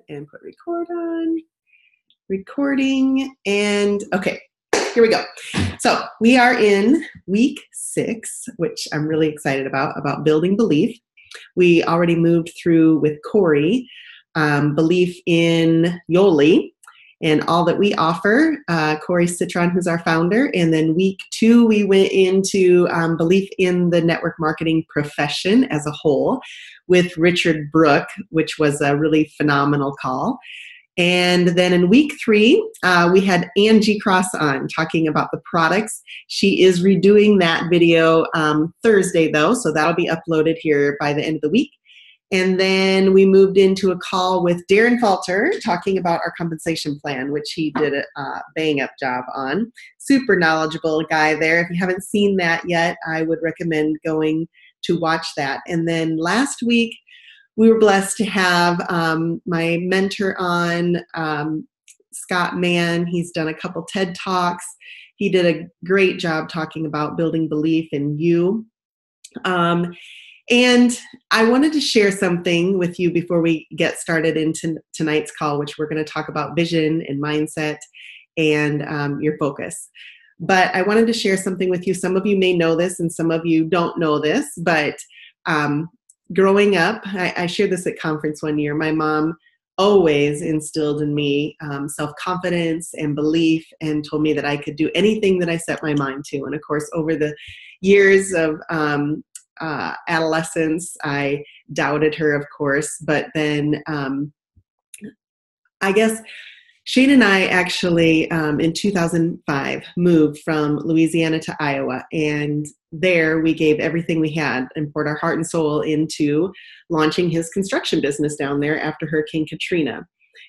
And put record on, recording, and okay, here we go. So we are in week 6, which I'm really excited about building belief. We already moved through with Corey, belief in Yoli and all that we offer. Corey Citron, who's our founder. And then week 2, we went into belief in the network marketing profession as a whole with Richard Brook, which was a really phenomenal call. And then in week 3, we had Angie Cross on talking about the products. She is redoing that video Thursday though, so that'll be uploaded here by the end of the week. And then we moved into a call with Darren Falter talking about our compensation plan, which he did a bang-up job on. Super knowledgeable guy there. If you haven't seen that yet, I would recommend going to watch that. And then last week, we were blessed to have my mentor on, Scott Mann. He's done a couple TED Talks. He did a great job talking about building belief in you. And I wanted to share something with you before we get started into tonight's call, which we're going to talk about vision and mindset and your focus. But I wanted to share something with you. Some of you may know this and some of you don't know this, but growing up, I shared this at conference one year, my mom always instilled in me self-confidence and belief and told me that I could do anything that I set my mind to. And of course, over the years of adolescence, I doubted her, of course, but then I guess Shane and I actually in 2005 moved from Louisiana to Iowa, and there we gave everything we had and poured our heart and soul into launching his construction business down there after Hurricane Katrina.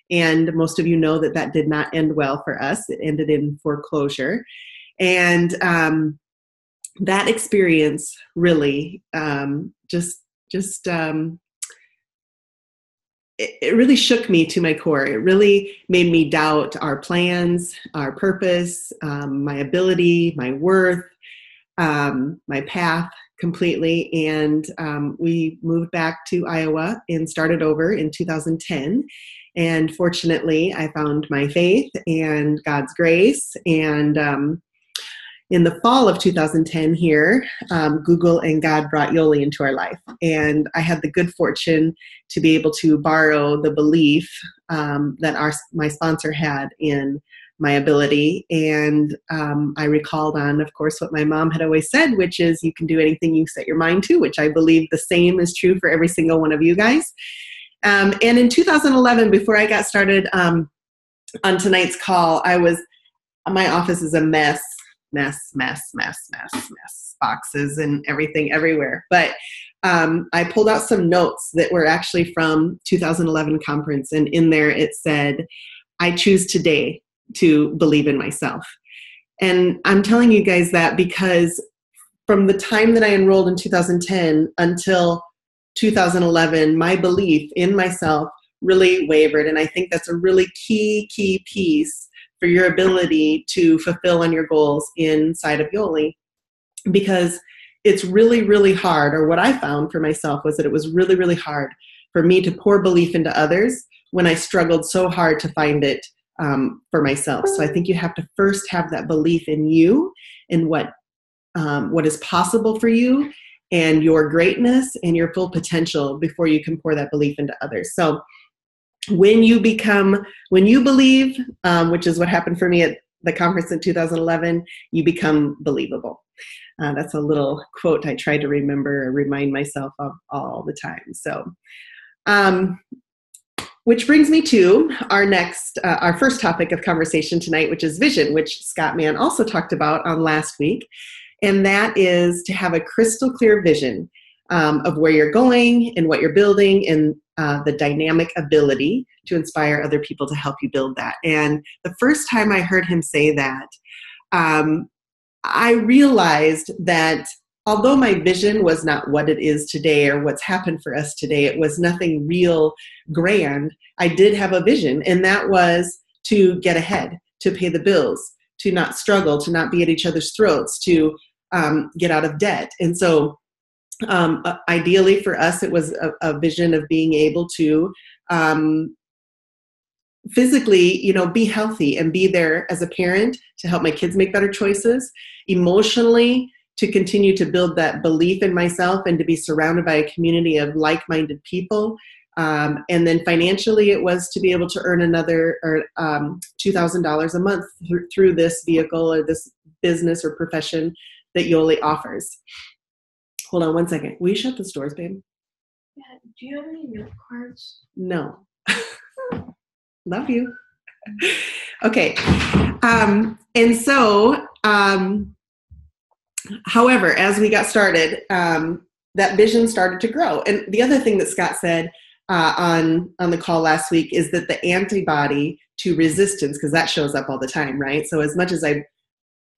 And most of you know that that did not end well for us. It ended in foreclosure. And that experience really it really shook me to my core. It really made me doubt our plans, our purpose, my ability, my worth, my path completely. And we moved back to Iowa and started over in 2010. And fortunately, I found my faith and God's grace. And in the fall of 2010 here, Google and God brought Yoli into our life. And I had the good fortune to be able to borrow the belief that my sponsor had in my ability. And I recalled on, of course, what my mom had always said, which is you can do anything you set your mind to, which I believe the same is true for every single one of you guys. And in 2011, before I got started on tonight's call, my office is a mess, boxes and everything everywhere. But I pulled out some notes that were actually from 2011 conference. And in there it said, I choose today to believe in myself. And I'm telling you guys that because from the time that I enrolled in 2010 until 2011, my belief in myself really wavered. And I think that's a really key piece for your ability to fulfill on your goals inside of Yoli, because it's really, really hard, or what I found for myself was that it was really, really hard for me to pour belief into others when I struggled so hard to find it for myself. So I think you have to first have that belief in you and what is possible for you and your greatness and your full potential before you can pour that belief into others. So when you believe, which is what happened for me at the conference in 2011, you become believable. That's a little quote I try to remind myself of all the time. So, which brings me to our first topic of conversation tonight, which is vision, which Scott Mann also talked about on last week. And that is to have a crystal clear vision of where you're going and what you're building, and the dynamic ability to inspire other people to help you build that. And the first time I heard him say that, I realized that although my vision was not what it is today or what's happened for us today, it was nothing real grand, I did have a vision, and that was to get ahead, to pay the bills, to not struggle, to not be at each other's throats, to get out of debt. And so ideally for us, it was a vision of being able to physically, be healthy and be there as a parent to help my kids make better choices, emotionally to continue to build that belief in myself and to be surrounded by a community of like-minded people. And then financially, it was to be able to earn another $2,000 a month through this vehicle or this business or profession that Yoli offers. Hold on one second. Will you shut the doors, babe? Yeah. Do you have any note cards? No. Love you. Okay. And so, however, as we got started, that vision started to grow. And the other thing that Scott said on the call last week is that the antibody to resistance, because that shows up all the time, right? So as much as I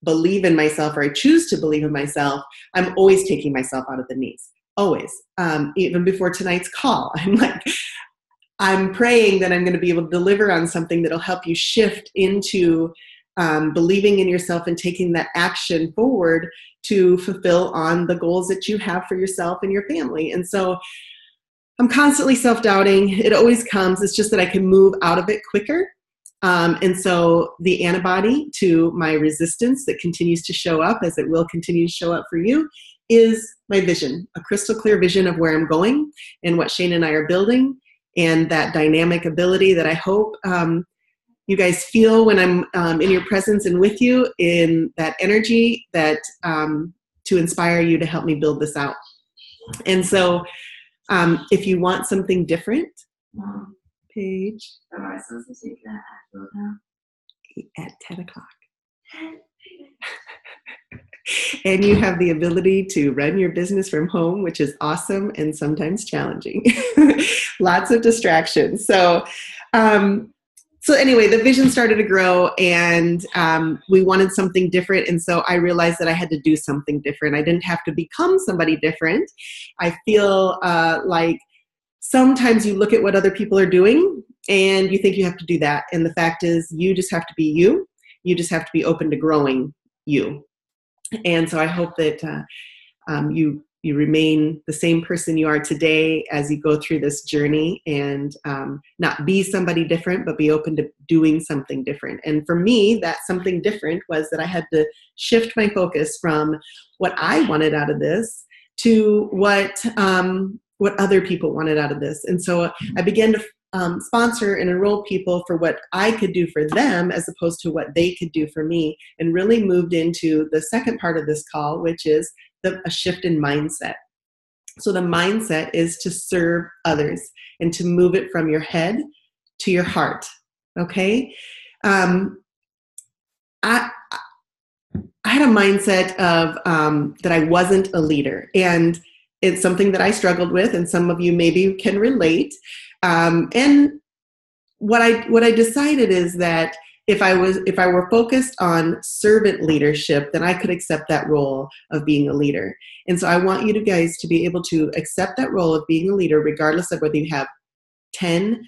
believe in myself, or I choose to believe in myself, I'm always taking myself out of the knees. Always. Even before tonight's call, I'm praying that I'm going to be able to deliver on something that'll help you shift into believing in yourself and taking that action forward to fulfill on the goals that you have for yourself and your family. And so I'm constantly self-doubting. It always comes. It's just that I can move out of it quicker. And so the antibody to my resistance that continues to show up, as it will continue to show up for you, is my vision, a crystal clear vision of where I'm going and what Shane and I are building, and that dynamic ability that I hope you guys feel when I'm in your presence and with you, in that energy that to inspire you to help me build this out. And so if you want something different, Paige, am I supposed to take that after now? At 10 o'clock. And you have the ability to run your business from home, which is awesome and sometimes challenging. Lots of distractions. So anyway, the vision started to grow, and we wanted something different. And so I realized that I had to do something different. I didn't have to become somebody different. I feel like sometimes you look at what other people are doing and you think you have to do that. And the fact is, you just have to be you. You just have to be open to growing you. And so I hope that you remain the same person you are today as you go through this journey, and not be somebody different, but be open to doing something different. And for me, that something different was that I had to shift my focus from what I wanted out of this to what other people wanted out of this. And so I began to sponsor and enroll people for what I could do for them as opposed to what they could do for me, and really moved into the second part of this call, which is a shift in mindset. So the mindset is to serve others and to move it from your head to your heart. Okay. I had a mindset of that I wasn't a leader, and it's something that I struggled with, and some of you maybe can relate. And what I decided is that if I were focused on servant leadership, then I could accept that role of being a leader. And so I want you guys to be able to accept that role of being a leader, regardless of whether you have 10,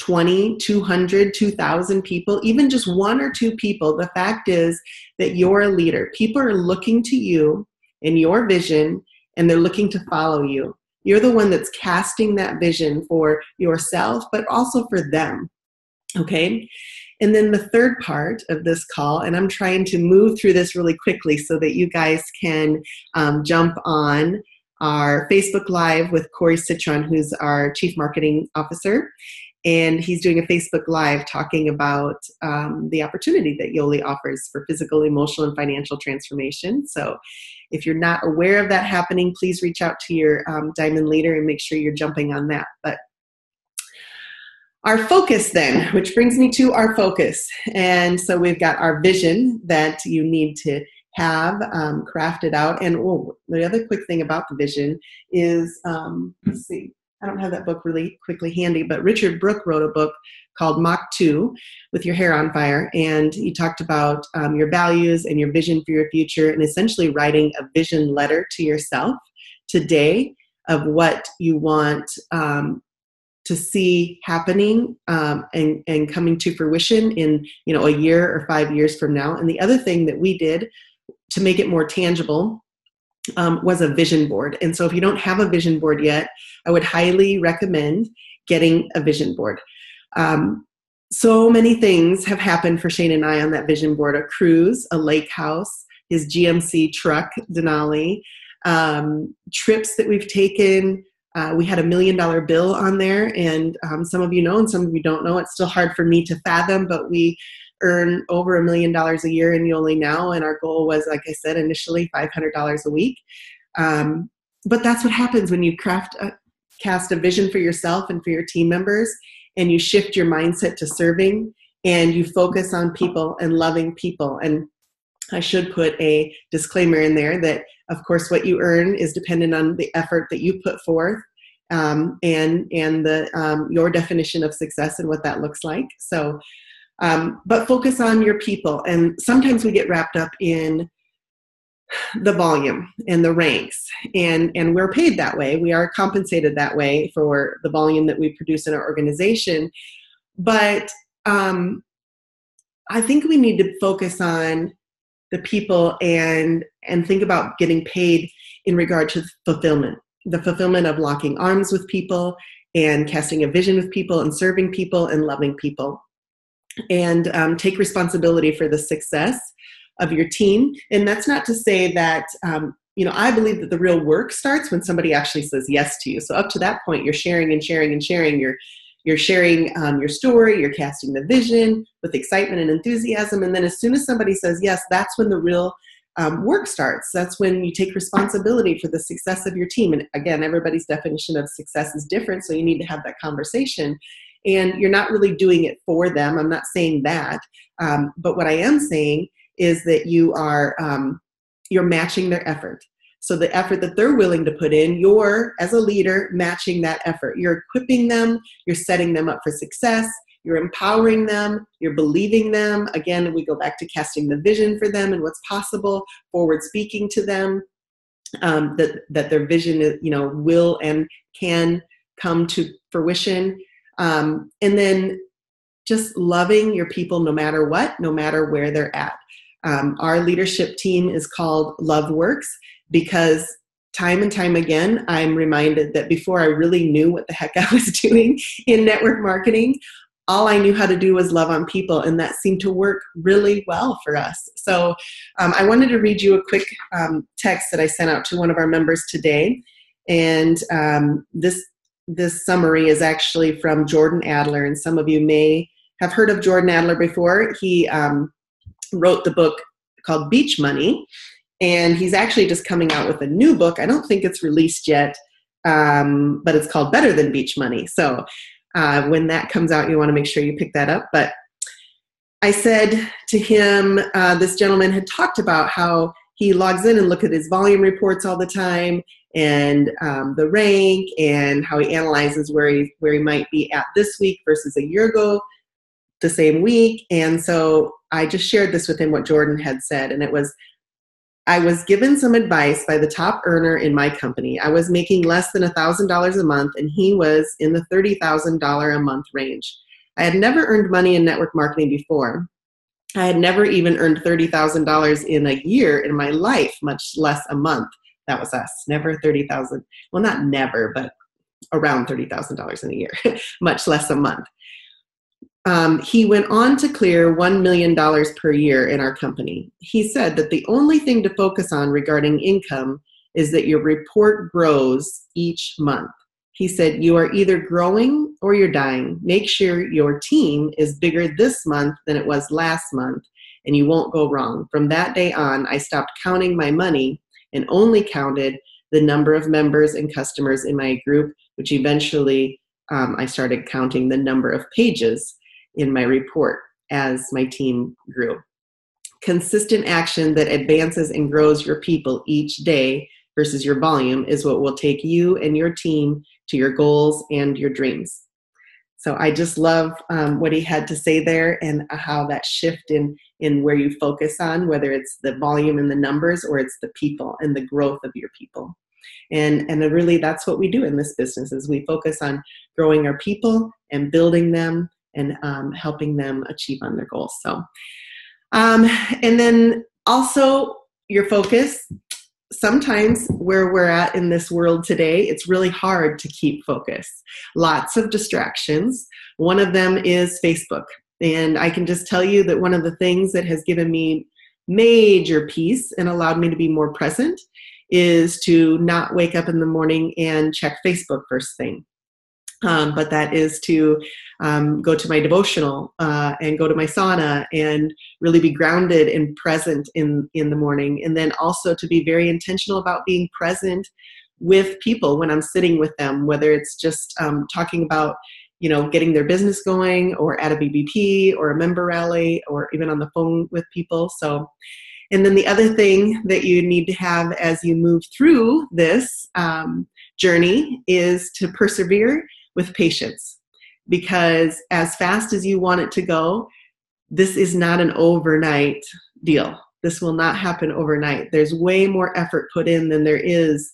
20, 200, 2,000 people, even just one or two people. The fact is that you're a leader. People are looking to you and your vision, and they're looking to follow you. You're the one that's casting that vision for yourself, but also for them. Okay? And then the third part of this call, and I'm trying to move through this really quickly so that you guys can jump on our Facebook Live with Corey Citron, who's our Chief Marketing Officer. and he's doing a Facebook Live talking about the opportunity that Yoli offers for physical, emotional, and financial transformation. So if you're not aware of that happening, please reach out to your Diamond leader and make sure you're jumping on that. But our focus then, which brings me to our focus. And so we've got our vision that you need to have crafted out. And the other quick thing about the vision is, let's see, I don't have that book really quickly handy, but Richard Brooke wrote a book called Mach 2 with Your Hair on Fire. And he talked about your values and your vision for your future, and essentially writing a vision letter to yourself today of what you want to see happening and coming to fruition in a year or 5 years from now. And the other thing that we did to make it more tangible was a vision board. And so if you don't have a vision board yet, I would highly recommend getting a vision board. So many things have happened for Shane and I on that vision board: a cruise, a lake house, his GMC truck, Denali, trips that we've taken. We had $1 million bill on there, and some of you know and some of you don't know. It's still hard for me to fathom, but we earn over $1 million a year in Yoli now, and our goal was, like I said, initially $500 a week. But that's what happens when you cast a vision for yourself and for your team members, and you shift your mindset to serving, and you focus on people and loving people. And I should put a disclaimer in there that, of course, what you earn is dependent on the effort that you put forth, and your definition of success and what that looks like. So, but focus on your people. And sometimes we get wrapped up in the volume and the ranks, and we're paid that way. We are compensated that way for the volume that we produce in our organization. But I think we need to focus on the people and think about getting paid in regard to fulfillment, the fulfillment of locking arms with people and casting a vision with people and serving people and loving people, and take responsibility for the success of your team. And that's not to say that, I believe that the real work starts when somebody actually says yes to you. So up to that point, you're sharing and sharing and sharing. You're sharing your story, you're casting the vision with excitement and enthusiasm. And then as soon as somebody says yes, that's when the real work starts. That's when you take responsibility for the success of your team. And again, everybody's definition of success is different, so you need to have that conversation. And you're not really doing it for them. I'm not saying that. But what I am saying is that you're matching their effort. So the effort that they're willing to put in, you're, as a leader, matching that effort. You're equipping them, you're setting them up for success, you're empowering them, you're believing them. Again, we go back to casting the vision for them and what's possible, forward speaking to them, that their vision will and can come to fruition. And then just loving your people no matter what, no matter where they're at. Our leadership team is called Love Works because time and time again, I'm reminded that before I really knew what the heck I was doing in network marketing, all I knew how to do was love on people, and that seemed to work really well for us. So I wanted to read you a quick text that I sent out to one of our members today, and this summary is actually from Jordan Adler, and some of you may have heard of Jordan Adler before. He wrote the book called Beach Money, and he's actually just coming out with a new book. I don't think it's released yet, but it's called Better Than Beach Money. So when that comes out, you want to make sure you pick that up. But I said to him, this gentleman had talked about how he logs in and looks at his volume reports all the time, and the rank, and how he analyzes where he might be at this week versus a year ago, the same week. And so I just shared this with him, what Jordan had said. And it was, I was given some advice by the top earner in my company. I was making less than $1,000 a month, and he was in the $30,000 a month range. I had never earned money in network marketing before. I had never even earned $30,000 in a year in my life, much less a month. That was us, never 30,000. Well, not never, but around $30,000 in a year, much less a month. He went on to clear $1 million per year in our company. He said that the only thing to focus on regarding income is that your report grows each month. He said, you are either growing or you're dying. Make sure your team is bigger this month than it was last month, and you won't go wrong. From that day on, I stopped counting my money and only counted the number of members and customers in my group, which eventually I started counting the number of pages in my report as my team grew. Consistent action that advances and grows your people each day versus your volume is what will take you and your team to your goals and your dreams. So I just love what he had to say there, and how that shift in where you focus on, whether it's the volume and the numbers or it's the people and the growth of your people. And really that's what we do in this business, is we focus on growing our people and building them and helping them achieve on their goals. So, and then also your focus. Sometimes where we're at in this world today, it's really hard to keep focus. Lots of distractions. One of them is Facebook. And I can just tell you that one of the things that has given me major peace and allowed me to be more present is to not wake up in the morning and check Facebook first thing. But that is to go to my devotional and go to my sauna and really be grounded and present in the morning. And then also to be very intentional about being present with people when I'm sitting with them, whether it's just talking about, getting their business going, or at a BBP or a member rally, or even on the phone with people. So, and then the other thing that you need to have as you move through this journey is to persevere with patience, because as fast as you want it to go, this is not an overnight deal. This will not happen overnight. There's way more effort put in than there is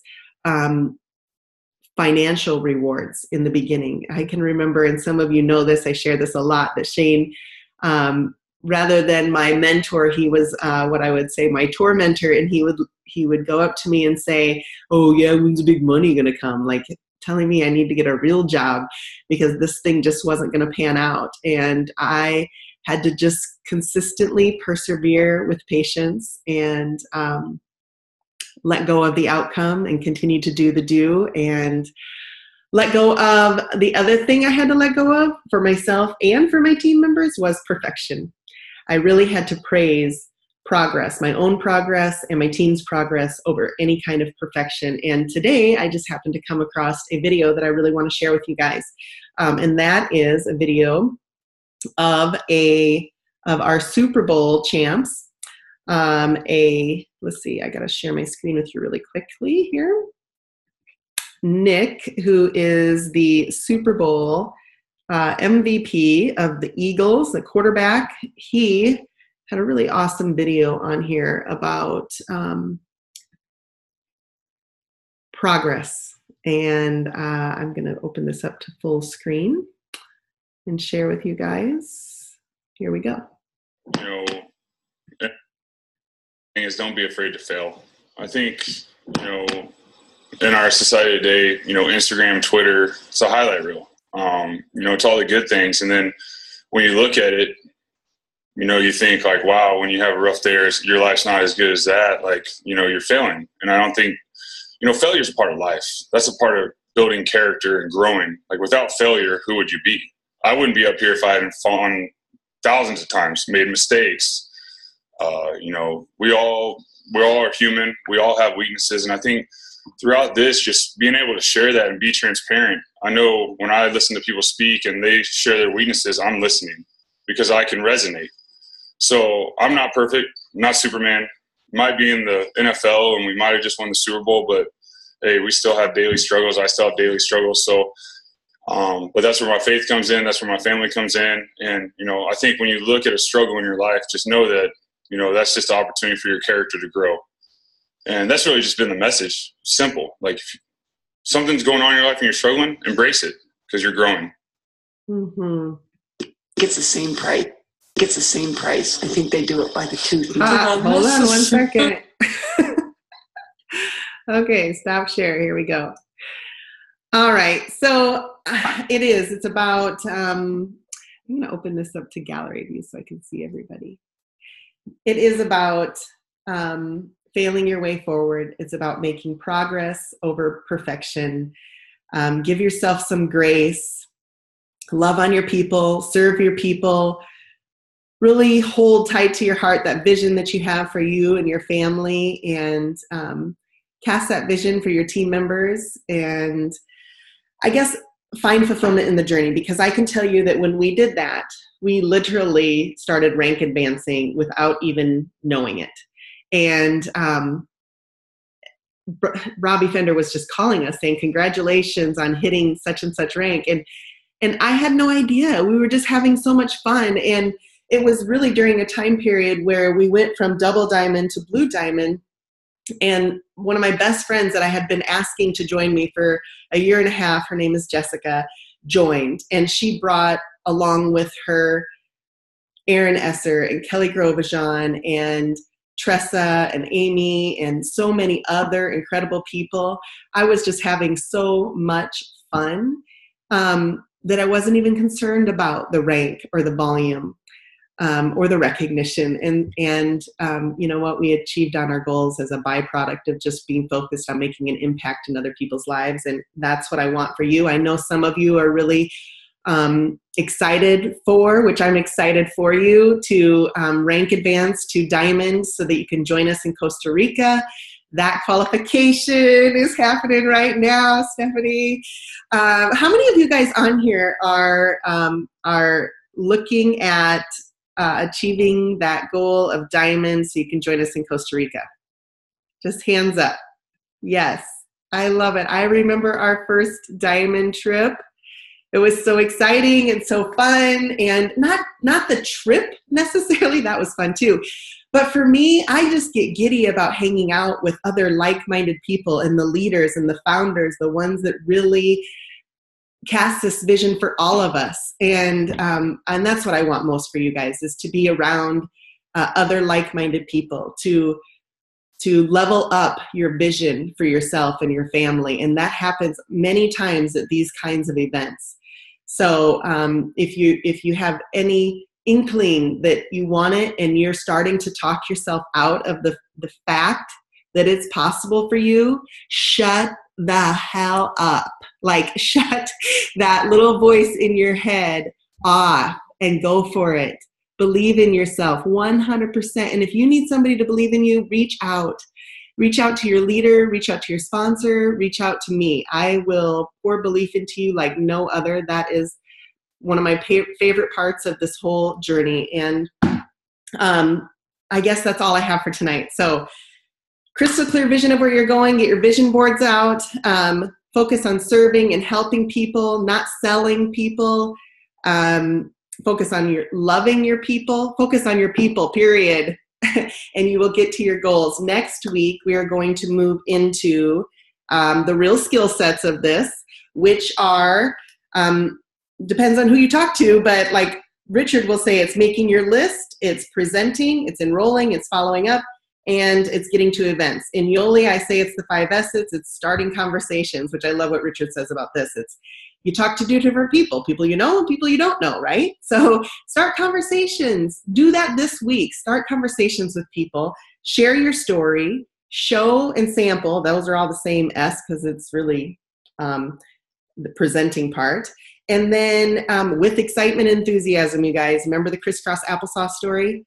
financial rewards in the beginning. I can remember, and some of you know this, I share this a lot, that Shane, rather than my mentor, he was what I would say my tormentor, and he would go up to me and say, "Oh yeah, when's the big money gonna come?" Like telling me I need to get a real job because this thing just wasn't going to pan out. And I had to just consistently persevere with patience and let go of the outcome and continue to do the do, and let go of the other thing I had to let go of for myself and for my team members was perfection. I really had to praise progress, my own progress and my team's progress over any kind of perfection. And today I just happened to come across a video that I really want to share with you guys. And that is a video of our Super Bowl champs. Let's see, I got to share my screen with you really quickly here. Nick, who is the Super Bowl MVP of the Eagles, the quarterback, he had a really awesome video on here about progress. And I'm going to open this up to full screen and share with you guys. Here we go. Is don't be afraid to fail. I think, in our society today, Instagram, Twitter, it's a highlight reel. It's all the good things. And then when you look at it, you think like, wow, when you have a rough day, your life's not as good as that. Like, you're failing. And I don't think, failure is a part of life. That's a part of building character and growing. Like without failure, who would you be? I wouldn't be up here if I hadn't fallen thousands of times, made mistakes. We all are human. We all have weaknesses. And I think throughout this, just being able to share that and be transparent. I know when I listen to people speak and they share their weaknesses, I'm listening because I can resonate. So I'm not perfect. I'm not Superman. Might be in the NFL and we might have just won the Super Bowl, but hey, we still have daily struggles. I still have daily struggles. So, but that's where my faith comes in. That's where my family comes in. And, I think when you look at a struggle in your life, just know that, that's just an opportunity for your character to grow. And that's really just been the message. Simple. Like if something's going on in your life and you're struggling, embrace it because you're growing. Mm-hmm. Gets the same price. Gets the same price. I think they do it by the tooth. Hold on 1 second. Okay, stop share. Here we go. All right. So it's about, I'm going to open this up to gallery view so I can see everybody. It is about failing your way forward. It's about making progress over perfection. Give yourself some grace. love on your people, serve your people, really hold tight to your heart that vision that you have for you and your family, and cast that vision for your team members. And I guess find fulfillment in the journey, because I can tell you that when we did that, we literally started rank advancing without even knowing it. And Robbie Fender was just calling us saying, congratulations on hitting such and such rank. And I had no idea. We were just having so much fun. And it was really during a time period where we went from double diamond to blue diamond. And one of my best friends that I had been asking to join me for a year and a half, her name is Jessica, joined. And she brought along with her Aaron Esser and Kelly Grovajan and Tressa and Amy and so many other incredible people. I was just having so much fun that I wasn't even concerned about the rank or the volume or the recognition. And you know what, we achieved on our goals as a byproduct of just being focused on making an impact in other people's lives. And that's what I want for you. I know some of you are really excited for, which I'm excited for you, to rank advance to diamond so that you can join us in Costa Rica. That qualification is happening right now, Stephanie. How many of you guys on here are looking at achieving that goal of diamond so you can join us in Costa Rica? Just hands up. Yes, I love it. I remember our first diamond trip. It was so exciting and so fun, and not the trip necessarily, that was fun too. But for me, I just get giddy about hanging out with other like-minded people and the leaders and the founders, the ones that really cast this vision for all of us. And that's what I want most for you guys, is to be around other like-minded people, to level up your vision for yourself and your family. And that happens many times at these kinds of events. So if you have any inkling that you want it and you're starting to talk yourself out of the fact that it's possible for you, shut the hell up. Like, shut that little voice in your head off and go for it. Believe in yourself 100%. And if you need somebody to believe in you, reach out. Reach out to your leader, reach out to your sponsor, reach out to me. I will pour belief into you like no other. That is one of my favorite parts of this whole journey. And I guess that's all I have for tonight. So crystal clear vision of where you're going, get your vision boards out, focus on serving and helping people, not selling people, focus on loving your people, focus on your people, period. And you will get to your goals. Next week, we are going to move into the real skill sets of this, which are, depends on who you talk to, but like Richard will say, it's making your list, it's presenting, it's enrolling, it's following up, and it's getting to events. In Yoli, I say it's the 5 S's, it's starting conversations, which I love what Richard says about this. It's you talk to different people you know and people you don't know, right? So start conversations. Do that this week. Start conversations with people. Share your story. Show and sample. Those are all the same S because it's really the presenting part. And then with excitement and enthusiasm, you guys, remember the crisscross applesauce story?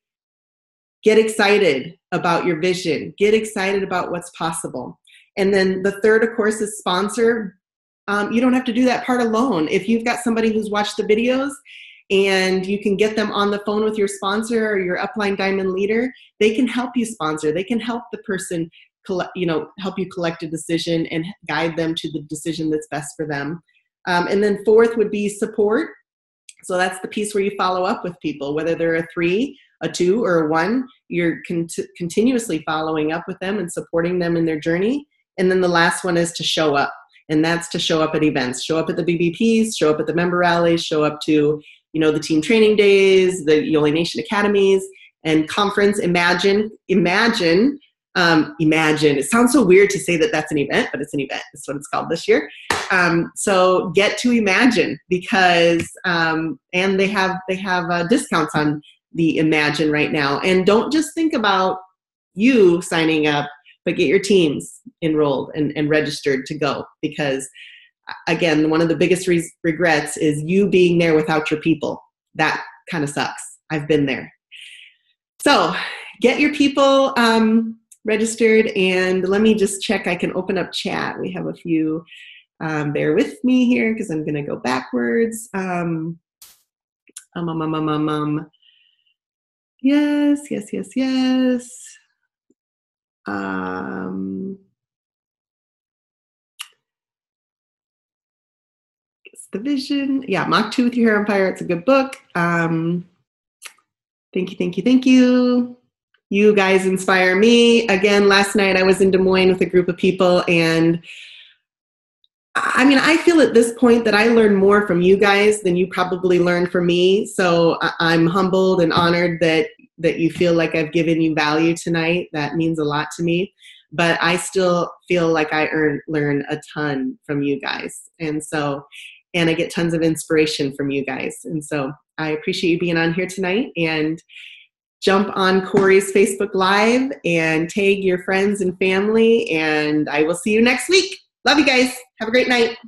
Get excited about your vision. Get excited about what's possible. And then the third, of course, is sponsor. You don't have to do that part alone. If you've got somebody who's watched the videos and you can get them on the phone with your sponsor or your upline diamond leader, they can help you sponsor. They can help the person, help you collect a decision and guide them to the decision that's best for them. And then fourth would be support. So that's the piece where you follow up with people, whether they're a 3, a 2, or a 1, you're continuously following up with them and supporting them in their journey. And then the last one is to show up. And that's to show up at events, show up at the BBPs, show up at the member rallies, show up to, the team training days, the Yoli Nation Academies and conference. Imagine. It sounds so weird to say that that's an event, but it's an event. That's what it's called this year. So get to Imagine because, and they have discounts on the Imagine right now. And don't just think about you signing up, but get your teams enrolled and registered to go because again, one of the biggest regrets is you being there without your people. That kind of sucks. I've been there. So get your people registered, and let me just check. I can open up chat. We have a few. Bear with me here because I'm going to go backwards. Yes. It's the vision. Yeah, Mach 2 with Your Hair on Fire. It's a good book. Thank you. You guys inspire me. Again, last night I was in Des Moines with a group of people, and I mean, I feel at this point that I learn more from you guys than you probably learned from me. So I'm humbled and honored that you feel like I've given you value tonight. That means a lot to me. But I still feel like I learn a ton from you guys. And I get tons of inspiration from you guys. And so I appreciate you being on here tonight. And jump on Corey's Facebook Live and tag your friends and family. And I will see you next week. Love you guys. Have a great night.